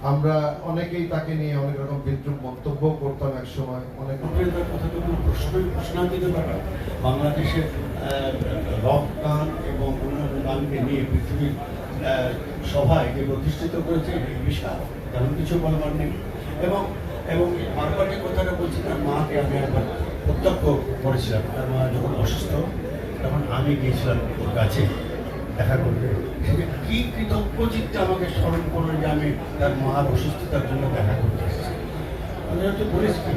আমরা অনেকেই তাকে নিয়ে অনেক রকম বিদ্রুপ মন্তব্য করতাম এক সময়। অনেক কথাটুকু প্রশ্নাতীত ব্যাপার। বাংলাদেশের রক গান এবং অন্যান্য গানকে নিয়ে পৃথিবীর সভায় যে প্রতিষ্ঠিত করেছে বিশাল, তেমন কিছু বলবার নেই। এবং এবং বারবার যে কথাটা বলছি, তার মাকে আমি একবার প্রত্যক্ষ করেছিলাম। তার মা যখন অসুস্থ, তখন আমি গিয়েছিলাম ওর কাছে দেখা করতে। কি কৃতজ্ঞ চিত্তে আমাকে স্মরণ করলেন যে আমি তার মার অসুস্থতার জন্য দেখা করতে এসেছি। আমি হয়তো বলেছি কি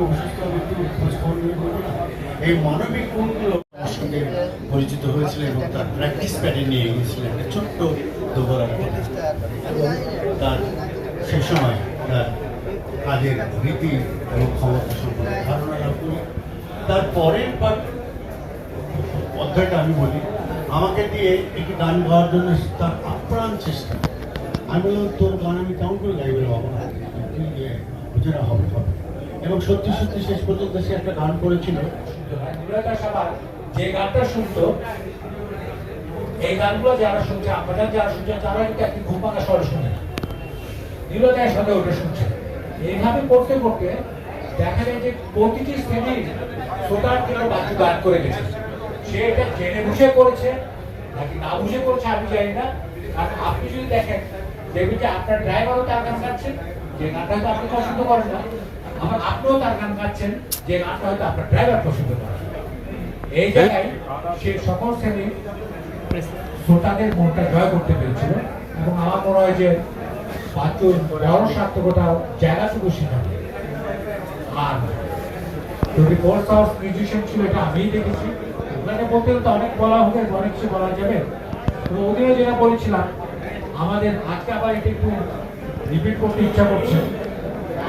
অসুস্থ, আমি একটু খোঁজ খবর নিয়ে বলবো না। এই মানবিক গুণগুলো তার সঙ্গে পরিচিত হয়েছিল এবং তার প্র্যাকটিস প্যাডে নিয়ে গিয়েছিলেন একটা ছোট্ট দোবরার মধ্যে। এবং তার সে সময় তার কাজের রীতি এবং ক্ষমতা সম্পর্কে ধারণা লাভ করি। তার পরের অধ্যায়টা আমি বলি, আমাকে দিয়ে একটি গান গাওয়ার জন্য তার আপ্রাণ চেষ্টা। আমি বললাম, তোর গান আমি কেমন করে গাইবে বাবা, বুঝে হবে হবে। এবং সত্যি সত্যি শেষ পর্যন্ত সে একটা গান করেছিল। যে গানটা শুনতো, এই গানগুলো যারা শুনছে, আপনারা যারা শুনছেন, তারা কিন্তু একটি ঘুমাকা স্বরে শুনে নীলতার সাথে ওটা শুনছে। এইভাবে করতে করতে দেখা যায় যে প্রতিটি শ্রেণীর শ্রোতার জন্য বাচ্চা গান করে গেছে। সে এটা জেনে বুঝে করেছে নাকি না বুঝে করেছে আমি জানি না। আর আপনি যদি দেখেন, দেখবেন যে আপনার ড্রাইভারও তার গান গাচ্ছেন, যে গানটা হয়তো আপনি পছন্দ করেন না, আবার আপনিও তার গান গাচ্ছেন, যে গানটা হয়তো আপনার ড্রাইভার পছন্দ করেন। এই জায়গায় সে সকল শ্রেণীর শ্রোতাদের মনটা জয় করতে পেরেছিল। এবং আমার মনে হয় যে বাচ্চুর বড় সার্থকতা জায়গাটুকু সেখানে। আর যদি কোর্স হাউস মিউজিশিয়ান ছিল, এটা আমিই দেখেছি। ওনাকে বলতে তো অনেক বলা হবে, অনেক কিছু বলা যাবে। তো ওদিনও যেটা বলেছিলাম, আমাদের আজকে আবার এটা একটু রিপিট করতে ইচ্ছা করছে।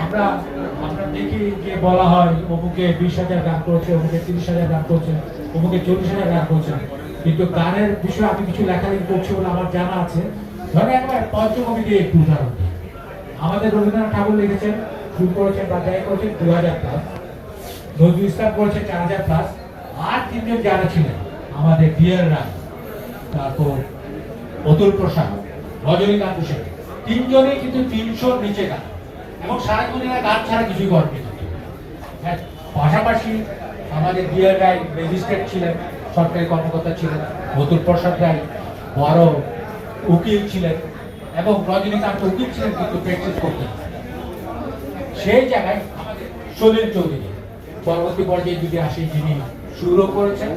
আমরা দেখি যে বলা হয় অমুকে 20,000 গান করেছে, অমুকে 30,000 গান করেছে, অমুকে 40,000 গান করেছে। কিন্তু গানের বিষয়ে আমি কিছু লেখালেখি করছি বলে আমার জানা আছে। ধরেন একবার পঞ্চকবি দিয়ে একটু উদাহরণ দিই। আমাদের রবীন্দ্রনাথ ঠাকুর লিখেছেন, শুরু করেছেন বা ব্যয় করেছেন 2000+, নজরুল ইসলাম করেছেন 4000+, আর তিনজন যারা ছিলেন আমাদের ডিয়ার রায়, তারপর অতুল প্রসাদ, রজনীকান্ত সেন, তিনজনেই কিন্তু 300-র নিচে গান, এবং সারাক্ষণ গান ছাড়া কিছুই করেনি। হ্যাঁ, পাশাপাশি আমাদের ডিয়ার রায় ম্যাজিস্ট্রেট ছিলেন, সরকারি কর্মকর্তা ছিলেন, অতুল প্রসাদ রায় বড় উকিল ছিলেন, এবং রজনীকান্ত উকিল ছিলেন কিন্তু প্র্যাকটিস করতেন। সেই জায়গায় আমাদের সলিল চৌধুরী পরবর্তী পর্যায়ে যদি আসে, যিনি সুরও করেছেন,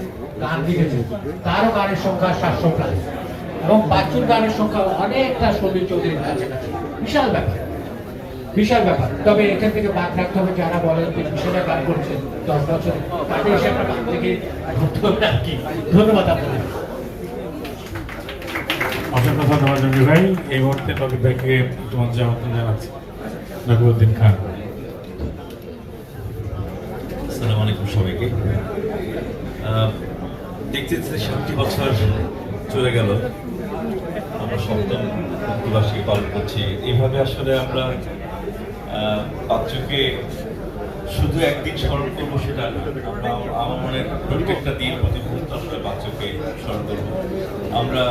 গান লিখেছেন, তারও গানের সংখ্যা 700+, এবং বাচ্চুর গানের সংখ্যা অনেকটা সলিল চৌধুরীর কাছাকাছি। বিশাল ব্যাপার, বিশাল ব্যাপার। তবে এখান থেকে বাদ রাখতে হবে যারা বলেন যে 20,000 গান করেছেন 10 বছরে, তাদের হিসেবে বাদ থেকে ধরতে হবে আর কি। ধন্যবাদ আপনাদের। অসংখ্য ধন্যবাদ রঞ্জু ভাই। এই মুহূর্তে টপিক ভাইকে তোমার আমন্ত্রণ জানাচ্ছি। নকিবউদ্দিন খান। আসসালামু আলাইকুম সবাইকে। দেখতে দেখতে 7টি বছর চলে গেল, আমরা 7ম মুক্তিবার্ষিকী পালন করছি। এইভাবে আসলে আমরা বাচ্চুকে শুধু একদিন স্মরণ করবো সেটা আমরা, আমার মনে প্রত্যেকটা দিন প্রতি মুহূর্ত আমরা বাচ্চুকে স্মরণ করবো। আমরা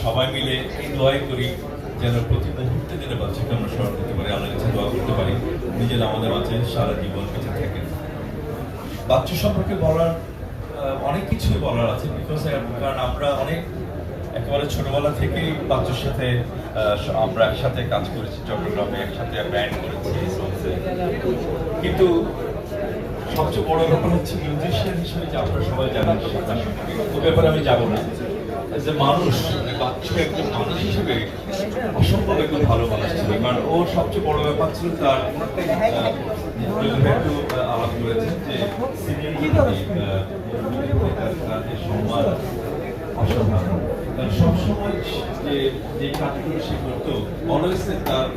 সবাই মিলে এই দোয়াই করি যেন প্রতি মুহূর্তে যেন বাচ্চাকে আমরা স্মরণ করতে পারি, আল্লাহর কাছে দোয়া করতে পারি নিজের আমাদের মাঝে সারা জীবন বেঁচে থাকেন। বাচ্চু সম্পর্কে বলার অনেক কিছুই বলার আছে, কারণ আমরা অনেক একেবারে ছোটবেলা থেকেই বাচ্চুর সাথে আমরা একসাথে কাজ করেছি, চট্টগ্রামে একসাথে ব্যান্ড করেছি। কিন্তু সবচেয়ে বড় ব্যাপার হচ্ছে মিউজিশিয়ান হিসেবে যে আপনারা সবাই জানেন, ও ব্যাপারে আমি যাবো না। যে মানুষ, বাচ্চু একজন মানুষ হিসেবে অসম্ভব একজন ভালো মানুষ ছিল। কারণ ওর সবচেয়ে বড় ব্যাপার ছিল তার একটু আলাপ করেছেন যে সম্মান অসাধারণ। সবসময় যে কাজগুলো সে করতো, অলওয়েজ তার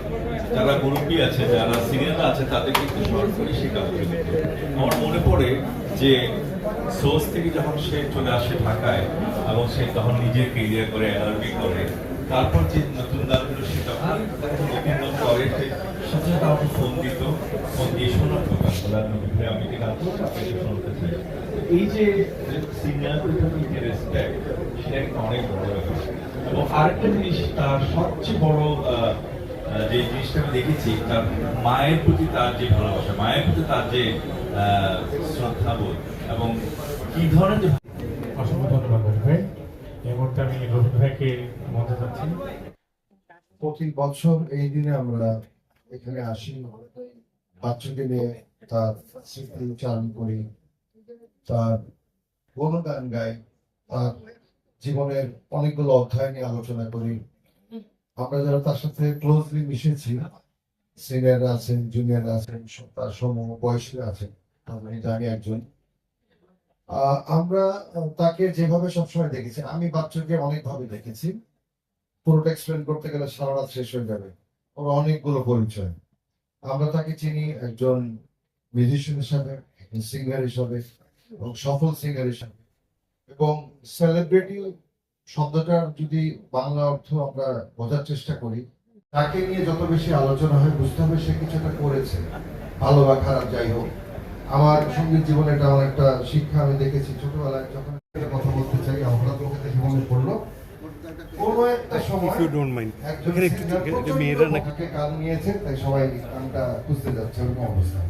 যারা মুরব্বী আছে, যারা সিনিয়ররা আছে, তাদেরকে একটু স্মরণ করে সে কাজগুলো করতো। আমার মনে পড়ে যে সোর্স থেকে যখন সে চলে আসে ঢাকায়, এবং সে তখন নিজের কেরিয়ার করে এলআরবি করে, তারপর যে নতুন গানগুলো সে তখন নতুন করে, সাথে সাথে আমাকে ফোন দিত, ফোন দিয়ে শোনার গান, আমি যে গান করছি আপনাকে শুনতে চাই। এই যে সিনিয়রদের প্রতি যে রেসপেক্ট, সেটা একটা অনেক বড় ব্যাপার। এবং আরেকটা জিনিস, তার সবচেয়ে বড় যে জিনিসটা আমি দেখেছি, তার মায়ের প্রতি তার যে ভালোবাসা, মায়ের প্রতি তার যে শ্রদ্ধাবোধ এবং কি ধরনের যে অসংখ্য ধন্যবাদ রফিক ভাই। এই মুহূর্তে আমি রফিক ভাইকে মধ্যে যাচ্ছি। প্রতি বছর এই দিনে আমরা এখানে আসি, বাচ্চাকে নিয়ে তার স্মৃতি উচ্চারণ করি, তার গুণগান গাই, তার জীবনের অনেকগুলো অধ্যায় নিয়ে আলোচনা করি। আমরা যারা তার সাথে ক্লোজলি মিশেছি, সিনিয়র আছেন, জুনিয়র আছেন, তার সমূহ বয়সী আছেন, আমি জানি একজন। আমরা তাকে যেভাবে সবসময় দেখেছি, আমি বাচ্চাকে অনেকভাবে দেখেছি, পুরোটা এক্সপ্লেন করতে গেলে সারা রাত শেষ হয়ে যাবে। ওর অনেকগুলো পরিচয়। আমরা তাকে চিনি একজন মিউজিশিয়ান হিসাবে, সিঙ্গার হিসাবে এবং সফল সিঙ্গার হিসাবে। এবং সেলিব্রিটি শব্দটার যদি বাংলা অর্থ আমরা বোঝার চেষ্টা করি, তাকে নিয়ে যত বেশি আলোচনা হয় বুঝতে হবে সে কিছু একটা করেছে, ভালো বা খারাপ যাই হোক। আমার সঙ্গীত জীবনে এটা আমার একটা শিক্ষা আমি দেখেছি। ছোটবেলায় যখন কথা বলতে চাই, হঠাৎ ওকে দেখে মনে পড়লো কোনো একটা সময় একজন singer প্রচণ্ড ওকে গান নিয়েছে, তাই সবাই গানটা খুঁজতে যাচ্ছে, ওরকম অবস্থা।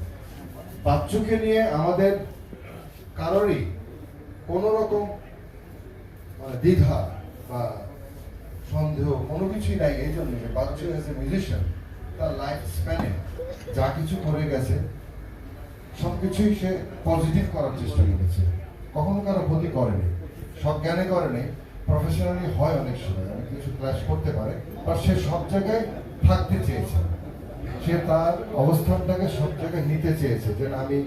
বাচ্চুকে নিয়ে আমাদের কারোরই কোনো রকম দ্বিধা বা সন্দেহ কোনো কিছুই নাই। এই জন্য বাচ্চু এজ এ মিউজিশিয়ান তার লাইফ স্প্যানে যা কিছু করে গেছে সবকিছুই সে পজিটিভ করার চেষ্টা করেছে, কখনো কারো ক্ষতি করেনি, সব জ্ঞানে করেনি। প্রফেশনালি হয় অনেক সময় অনেক কিছু ক্লাস করতে পারে, আর সে সব জায়গায় থাকতে চেয়েছে, সে তার অবস্থানটাকে সব জায়গায় নিতে চেয়েছে, যে আমি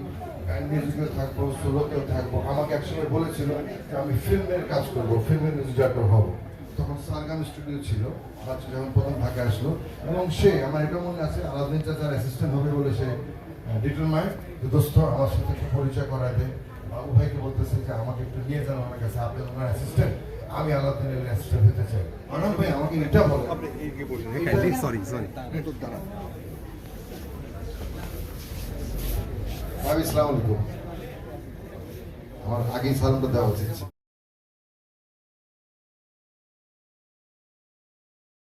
মিউজিকেও থাকবো, সোলোতেও থাকবো। আমাকে একসময় বলেছিল যে আমি ফিল্মের কাজ করবো, ফিল্মের মিউজিক ডাইরেক্টর হবো। তখন সারগাম স্টুডিও ছিল, বাচ্চা যখন প্রথম ঢাকা আসলো, এবং সে আমার এটা মনে আছে আলাদিন চাচার অ্যাসিস্ট্যান্ট হবে বলে সে ডিটারমাইন্ড যে দোস্ত আমার সাথে একটু পরিচয় করায় দেয়। বাবু ভাইকে বলতেছে যে আমাকে একটু নিয়ে যান আমার কাছে, আপনি ওনার অ্যাসিস্ট্যান্ট, আমি আলাদিনের অ্যাসিস্ট্যান্ট হতে চাই। আনন্দ ভাই আমাকে এটা বলে। সরি আসসালামু আলাইকুম। আমার আগেই সালামটা দেওয়া উচিত।